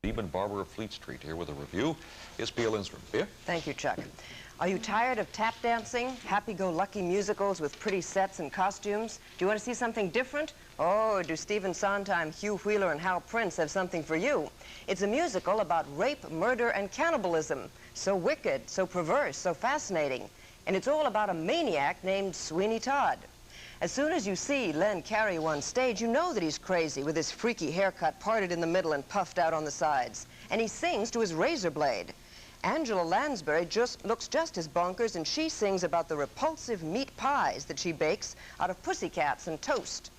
Demon Barber of Fleet Street. Here with a review is Pia Lindstrom. Pia? Thank you, Chuck. Are you tired of tap dancing, happy-go-lucky musicals with pretty sets and costumes? Do you want to see something different? Oh, do Stephen Sondheim, Hugh Wheeler, and Hal Prince have something for you? It's a musical about rape, murder, and cannibalism. So wicked, so perverse, so fascinating. And it's all about a maniac named Sweeney Todd. As soon as you see Len Cariou on stage, you know that he's crazy with his freaky haircut parted in the middle and puffed out on the sides. And he sings to his razor blade. Dame Lansbury looks just as bonkers, and she sings about the repulsive meat pies that she bakes out of pussycats and toast.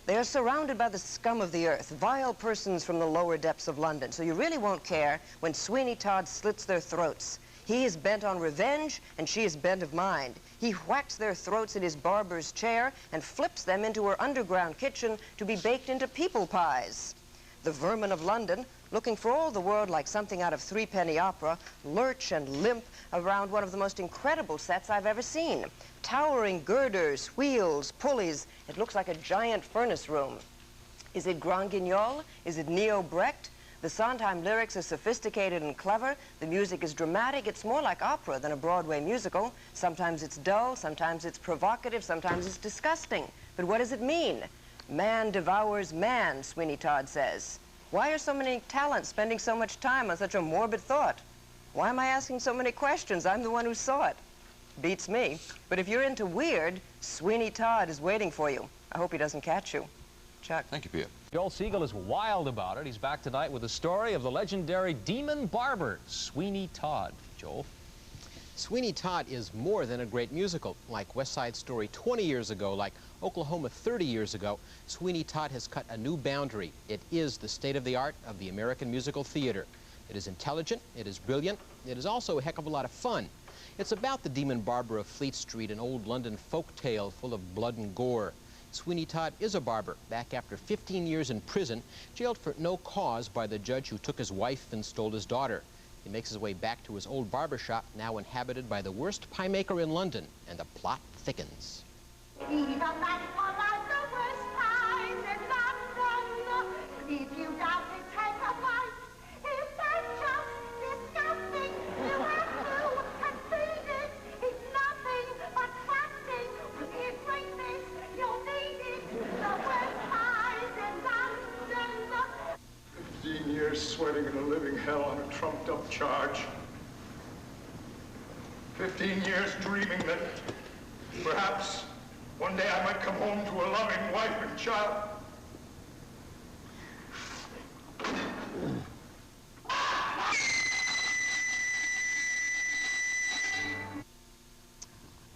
They are surrounded by the scum of the earth, vile persons from the lower depths of London, so you really won't care when Sweeney Todd slits their throats. He is bent on revenge, and she is bent of mind. He whacks their throats in his barber's chair and flips them into her underground kitchen to be baked into people pies. The vermin of London, looking for all the world like something out of Threepenny Opera, lurch and limp around one of the most incredible sets I've ever seen. Towering girders, wheels, pulleys. It looks like a giant furnace room. Is it Grand Guignol? Is it Neo Brecht? The Sondheim lyrics are sophisticated and clever. The music is dramatic. It's more like opera than a Broadway musical. Sometimes it's dull, sometimes it's provocative, sometimes it's disgusting. But what does it mean? Man devours man, Sweeney Todd says. Why are so many talents spending so much time on such a morbid thought? Why am I asking so many questions? I'm the one who saw it. Beats me. But if you're into weird, Sweeney Todd is waiting for you. I hope he doesn't catch you. Chuck. Thank you, Pia. Joel Siegel is wild about it. He's back tonight with the story of the legendary demon barber, Sweeney Todd. Joel? Sweeney Todd is more than a great musical. Like West Side Story 20 years ago, like Oklahoma 30 years ago, Sweeney Todd has cut a new boundary. It is the state of the art of the American musical theater. It is intelligent, it is brilliant, it is also a heck of a lot of fun. It's about the demon barber of Fleet Street, an old London folk tale full of blood and gore. Sweeney Todd is a barber, back after 15 years in prison, jailed for no cause by the judge who took his wife and stole his daughter. He makes his way back to his old barber shop, now inhabited by the worst pie maker in London, and the plot thickens. Even that one of the worst pies in London. If you doubt it, take a bite. If they're just disgusting, you have to concede it. It's nothing but fasting. With it like this, you'll need it. The worst pies in London. 15 years sweating in a living hell on a trumped-up charge. 15 years dreaming that perhaps one day I might come home to a loving wife and child.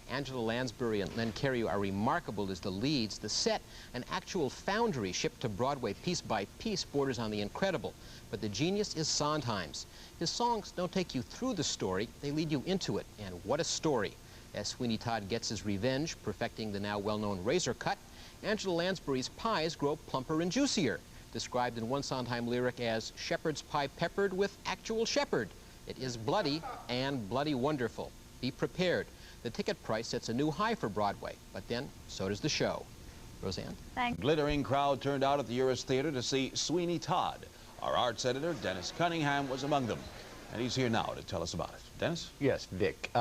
Dame Lansbury and Len Cariou are remarkable as the leads. The set, an actual foundry shipped to Broadway piece by piece, borders on the incredible. But the genius is Sondheim's. His songs don't take you through the story, they lead you into it. And what a story. As Sweeney Todd gets his revenge, perfecting the now well-known razor cut, Dame Lansbury's pies grow plumper and juicier, described in one Sondheim lyric as shepherd's pie peppered with actual shepherd. It is bloody and bloody wonderful. Be prepared. The ticket price sets a new high for Broadway, but then so does the show. Roseanne? Thanks. Glittering crowd turned out at the Uris Theater to see Sweeney Todd. Our arts editor, Dennis Cunningham, was among them, and he's here now to tell us about it. Dennis? Yes, Vic.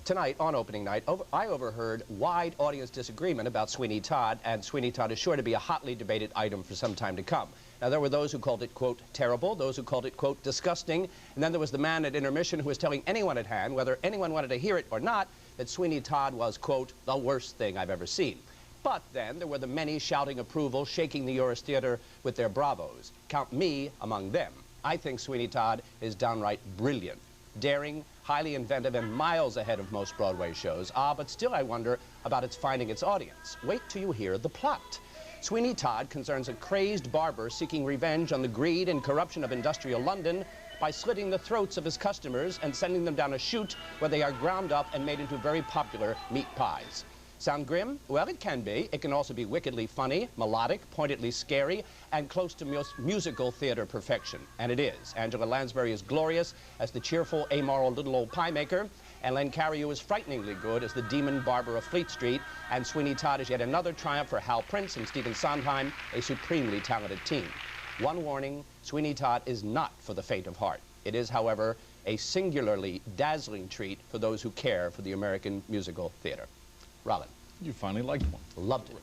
Tonight, on opening night, I overheard wide audience disagreement about Sweeney Todd, and Sweeney Todd is sure to be a hotly debated item for some time to come. Now, there were those who called it, quote, terrible, those who called it, quote, disgusting, and then there was the man at intermission who was telling anyone at hand, whether anyone wanted to hear it or not, that Sweeney Todd was, quote, the worst thing I've ever seen. But then there were the many shouting approval, shaking the Uris Theater with their bravos. Count me among them. I think Sweeney Todd is downright brilliant, daring, highly inventive, and miles ahead of most Broadway shows. But still I wonder about its finding its audience. Wait till you hear the plot. Sweeney Todd concerns a crazed barber seeking revenge on the greed and corruption of industrial London by slitting the throats of his customers and sending them down a chute where they are ground up and made into very popular meat pies. Sound grim? Well, it can be. It can also be wickedly funny, melodic, pointedly scary, and close to musical theater perfection. And it is. Dame Lansbury is glorious as the cheerful, amoral little old pie maker, and Len Cariou is frighteningly good as the demon barber of Fleet Street, and Sweeney Todd is yet another triumph for Hal Prince and Stephen Sondheim, a supremely talented team. One warning, Sweeney Todd is not for the faint of heart. It is, however, a singularly dazzling treat for those who care for the American musical theater. Robin. You finally liked one. Loved it.